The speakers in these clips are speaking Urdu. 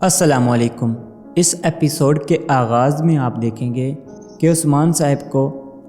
السلام علیکم۔ اس ایپیسوڈ کے آغاز میں آپ دیکھیں گے کہ عثمان صاحب کو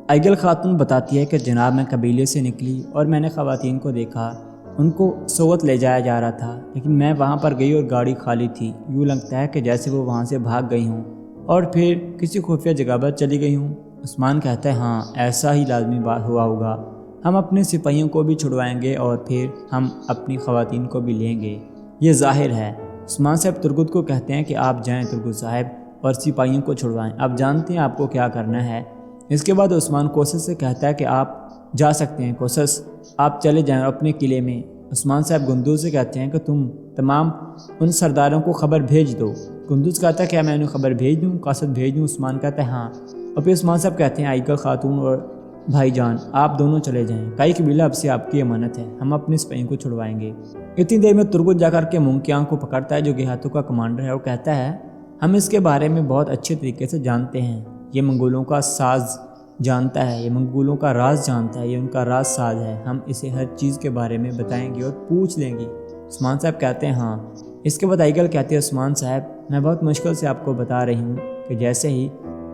ایگل خاتون بتاتی ہے کہ جناب میں قبیلے سے نکلی اور میں نے خواتین کو دیکھا، ان کو سوت لے جایا جا رہا تھا، لیکن میں وہاں پر گئی اور گاڑی خالی تھی، یوں لگتا ہے کہ جیسے وہ وہاں سے بھاگ گئی ہوں اور پھر کسی خفیہ جگہ پر چلی گئی ہوں۔ عثمان کہتا ہے ہاں ایسا ہی لازمی بات ہوا ہوگا، ہم اپنے سپاہیوں کو بھی چھڑوائیں گے اور پھر ہم اپنی خواتین کو بھی لیں گے، یہ ظاہر ہے۔ عثمان صاحب ترگت کو کہتے ہیں کہ آپ جائیں ترگت صاحب اور سپاہیوں کو چھڑوائیں، آپ جانتے ہیں آپ کو کیا کرنا ہے۔ اس کے بعد عثمان کوسس سے کہتا ہے کہ آپ جا سکتے ہیں کوسس، آپ چلے جائیں اپنے قلعے میں۔ عثمان صاحب گندوز سے کہتے ہیں کہ تم تمام ان سرداروں کو خبر بھیج دو۔ گندوز کہتا ہے کیا میں انہیں خبر بھیج دوں، قاصد بھیج دوں؟ عثمان کہتا ہے ہاں۔ اور پھر عثمان صاحب کہتے ہیں ایگل خاتون اور بھائی جان آپ دونوں چلے جائیں، کئی قبیلہ اب سے آپ کی امانت ہے، ہم اپنے سپاہیوں کو چھڑوائیں گے۔ اتنی دیر میں ترگت جا کر کے مونکیانگ کو پکڑتا ہے جو گہاتوں کا کمانڈر ہے، اور کہتا ہے ہم اس کے بارے میں بہت اچھے طریقے سے جانتے ہیں، یہ منگولوں کا ساز جانتا ہے، یہ منگولوں کا راز جانتا ہے، یہ ان کا راز ساز ہے، ہم اسے ہر چیز کے بارے میں بتائیں گے اور پوچھ لیں گے۔ عثمان صاحب کہتے ہیں ہاں۔ اس کے بعد ایگل کہتے ہیں عثمان صاحب میں بہت مشکل سے آپ کو بتا رہی ہوں کہ جیسے ہی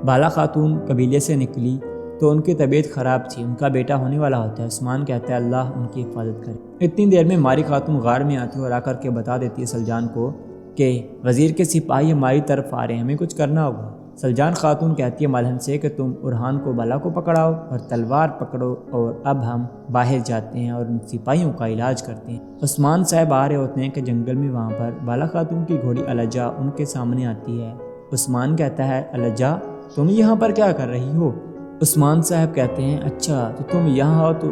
بالا خاتون قبیلے سے نکلی تو ان کی طبیعت خراب تھی، ان کا بیٹا ہونے والا ہوتا ہے۔ عثمان کہتا ہے اللہ ان کی حفاظت کرے۔ اتنی دیر میں ماری خاتون غار میں آتی ہے اور آ کر کے بتا دیتی ہے سلجان کو کہ وزیر کے سپاہی ہماری طرف آ رہے ہیں، ہمیں کچھ کرنا ہوگا۔ سلجان خاتون کہتی ہے مالہن سے کہ تم ارحان کو بالا کو پکڑاؤ اور تلوار پکڑو، اور اب ہم باہر جاتے ہیں اور ان سپاہیوں کا علاج کرتے ہیں۔ عثمان صاحب آ رہے ہوتے ہیں کہ جنگل میں وہاں پر بالا خاتون کی گھوڑی الجا ان کے سامنے آتی ہے۔ عثمان کہتا ہے الجا تم یہاں پر کیا کر رہی ہو؟ عثمان صاحب کہتے ہیں اچھا تو تم یہاں ہو تو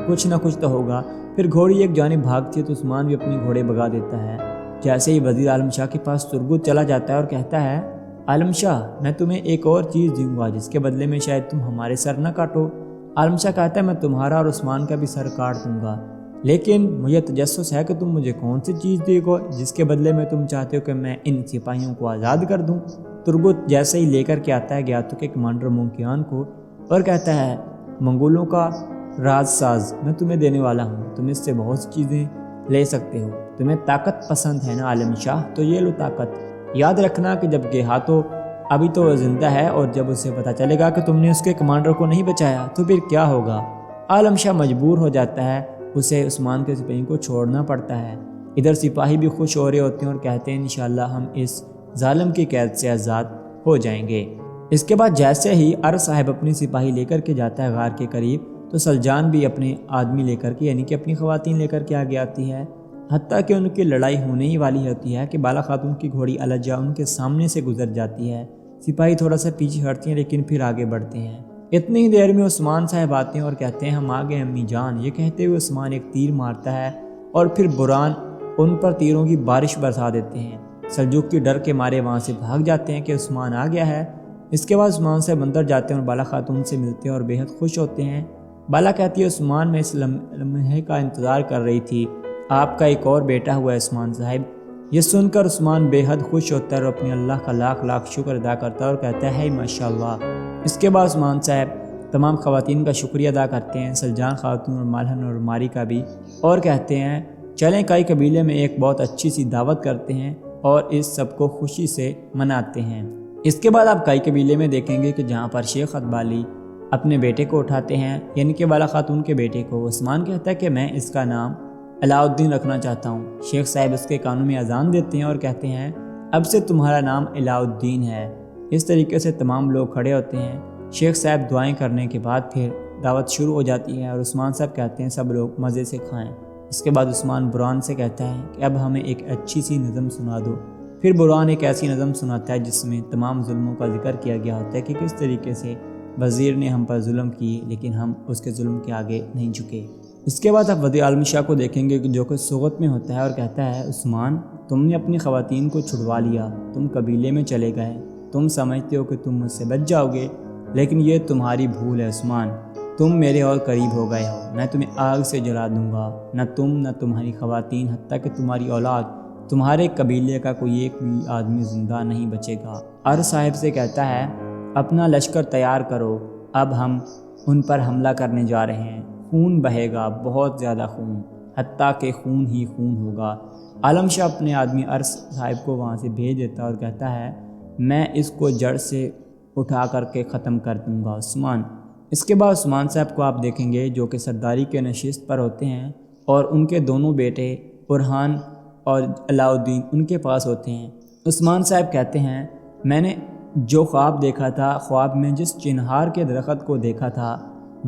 کچھ نہ کچھ تو ہوگا۔ پھر گھوڑی ایک جانب بھاگتی ہے تو عثمان بھی اپنے گھوڑے بگا دیتا ہے۔ جیسے ہی وزیر عالم شاہ کے پاس ترگت چلا جاتا ہے اور کہتا ہے عالم شاہ میں تمہیں ایک اور چیز دوں گا جس کے بدلے میں شاید تم ہمارے سر نہ کاٹو۔ عالم شاہ کہتا ہے میں تمہارا اور عثمان کا بھی سر کاٹ دوں گا، لیکن مجھے تجسس ہے کہ تم مجھے کون سی چیز دے گو جس کے بدلے میں تم چاہتے ہو کہ میں ان سپاہیوں کو آزاد کر دوں۔ ترگت جیسے ہی لے کر کے آتا ہے گیاتو کے کمانڈر مونکیان کو اور کہتا ہے منگولوں کا راز ساز میں تمہیں دینے والا ہوں، تم اس سے بہت سی چیزیں لے سکتے ہو، تمہیں طاقت پسند ہے نا عالم شاہ، تو یہ لو طاقت۔ یاد رکھنا کہ جب گہاتو ابھی تو زندہ ہے اور جب اسے پتہ چلے گا کہ تم نے اس کے کمانڈر کو نہیں بچایا تو پھر کیا ہوگا۔ عالم شاہ مجبور ہو جاتا ہے، اسے عثمان کے سپاہیوں کو چھوڑنا پڑتا ہے۔ ادھر سپاہی بھی خوش ہو رہے ہوتے ہیں اور کہتے ہیں انشاءاللہ ہم اس ظالم کی قید سے آزاد ہو جائیں گے۔ اس کے بعد جیسے ہی صاحب اپنی سپاہی لے کر کے جاتا ہے غار کے قریب تو سلجان بھی اپنے آدمی لے کر کے یعنی کہ اپنی خواتین لے کر کے آگے آتی ہے، حتیٰ کہ ان کی لڑائی ہونے ہی والی ہوتی ہے کہ بالا خاتون کی گھوڑی الجا ان کے سامنے سے گزر جاتی ہے۔ سپاہی تھوڑا سا پیچھے ہٹتے ہیں لیکن پھر آگے بڑھتے ہیں۔ اتنی ہی دیر میں عثمان صاحب آتے ہیں اور کہتے ہیں ہم آگے امی جان، یہ کہتے ہوئے عثمان ایک تیر مارتا ہے اور پھر بران ان پر تیروں کی بارش برسا دیتے ہیں۔ سلجوقی ڈر کے مارے وہاں سے بھاگ جاتے ہیں کہ عثمان آ گیا ہے۔ اس کے بعد عثمان صاحب اندر جاتے ہیں اور بالا خاتون سے ملتے ہیں اور بے حد خوش ہوتے ہیں۔ بالا کہتی ہے عثمان میں اس لمحے کا انتظار کر رہی تھی، آپ کا ایک اور بیٹا ہوا ہے عثمان صاحب۔ یہ سن کر عثمان بے حد خوش ہوتا ہے اور اپنے اللہ کا لاکھ لاکھ شکر ادا کرتا ہے اور کہتا ہے ماشاءاللہ۔ اس کے بعد عثمان صاحب تمام خواتین کا شکریہ ادا کرتے ہیں، سلجان خاتون اور مالہن اور ماری کا بھی، اور کہتے ہیں چلیں کئی قبیلے میں ایک بہت اچھی سی دعوت کرتے ہیں اور اس سب کو خوشی سے مناتے ہیں۔ اس کے بعد آپ کئی قبیلے میں دیکھیں گے کہ جہاں پر شیخ ادبالی اپنے بیٹے کو اٹھاتے ہیں یعنی کہ بالا خاتون کے بیٹے کو، عثمان کہتا ہے کہ میں اس کا نام علاء الدین رکھنا چاہتا ہوں۔ شیخ صاحب اس کے کانوں میں اذان دیتے ہیں اور کہتے ہیں اب سے تمہارا نام علاء الدین ہے۔ اس طریقے سے تمام لوگ کھڑے ہوتے ہیں۔ شیخ صاحب دعائیں کرنے کے بعد پھر دعوت شروع ہو جاتی ہے اور عثمان صاحب کہتے ہیں سب لوگ مزے سے کھائیں۔ اس کے بعد عثمان بران سے کہتا ہے کہ اب ہمیں ایک اچھی سی نظم سنا دو۔ پھر بران ایک ایسی نظم سناتا ہے جس میں تمام ظلموں کا ذکر کیا گیا ہوتا ہے کہ کس طریقے سے وزیر نے ہم پر ظلم کیے لیکن ہم اس کے ظلم کے آگے نہیں جھکے۔ اس کے بعد آپ وزیر عالم شاہ کو دیکھیں گے جو کہ سوغت میں ہوتا ہے اور کہتا ہے عثمان تم نے اپنی خواتین کو چھڑوا لیا، تم قبیلے میں چلے گئے، تم سمجھتے ہو کہ تم مجھ سے بچ جاؤ گے، لیکن یہ تمہاری بھول ہے عثمان، تم میرے اور قریب ہو گئے ہو، میں تمہیں آگ سے جلا دوں گا، نہ تم نہ تمہاری خواتین حتیٰ کہ تمہاری اولاد، تمہارے قبیلے کا کوئی ایک بھی آدمی زندہ نہیں بچے گا۔ صاحب سے کہتا ہے اپنا لشکر تیار کرو، اب ہم ان پر حملہ کرنے جا رہے ہیں، خون بہے گا، بہت زیادہ خون، حتیٰ کہ خون ہی خون ہوگا۔ عالم شاہ اپنے آدمی ارس صاحب کو وہاں سے بھیج دیتا اور کہتا ہے میں اس کو جڑ سے اٹھا کر کے ختم کر دوں گا عثمان۔ اس کے بعد عثمان صاحب کو آپ دیکھیں گے جو کہ سرداری کے نشست پر ہوتے ہیں اور ان کے دونوں بیٹے برہان اور علاؤالدین ان کے پاس ہوتے ہیں۔ عثمان صاحب کہتے ہیں میں نے جو خواب دیکھا تھا، خواب میں جس چنہار کے درخت کو دیکھا تھا،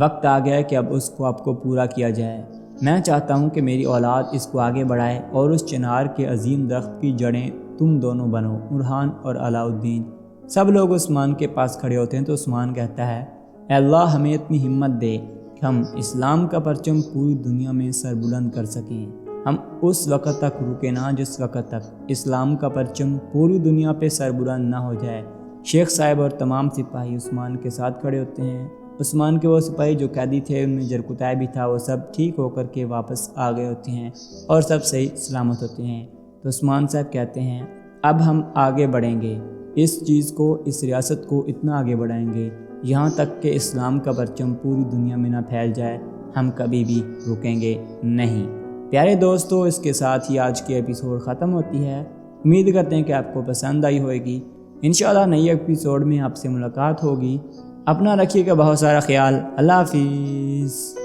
وقت آ گیا کہ اب اس کو آپ کو پورا کیا جائے۔ میں چاہتا ہوں کہ میری اولاد اس کو آگے بڑھائے اور اس چنار کے عظیم درخت کی جڑیں تم دونوں بنو، برہان اور علاؤالدین۔ سب لوگ عثمان کے پاس کھڑے ہوتے ہیں تو عثمان کہتا ہے اے اللہ ہمیں اتنی ہمت دے کہ ہم اسلام کا پرچم پوری دنیا میں سر بلند کر سکیں۔ ہم اس وقت تک رکے نہ جس وقت تک اسلام کا پرچم پوری دنیا پہ سر بلند نہ ہو جائے۔ شیخ صاحب اور تمام سپاہی عثمان کے ساتھ کھڑے ہوتے ہیں۔ عثمان کے وہ سپاہی جو قیدی تھے ان میں جرکتائے بھی تھا، وہ سب ٹھیک ہو کر کے واپس آ گئے ہوتے ہیں اور سب صحیح سلامت ہوتے ہیں۔ تو عثمان صاحب کہتے ہیں اب ہم آگے بڑھیں گے، اس چیز کو، اس ریاست کو اتنا آگے بڑھائیں گے یہاں تک کہ اسلام کا پرچم پوری دنیا میں نہ پھیل جائے، ہم کبھی بھی رکیں گے نہیں۔ پیارے دوستو، اس کے ساتھ ہی آج کی ایپیسوڈ ختم ہوتی ہے۔ امید کرتے ہیں کہ آپ کو پسند آئی ہوئے گی۔ انشاءاللہ نئی ایپیسوڈ میں آپ سے ملاقات ہوگی۔ اپنا رکھیے گا بہت سارا خیال۔ اللہ حافظ۔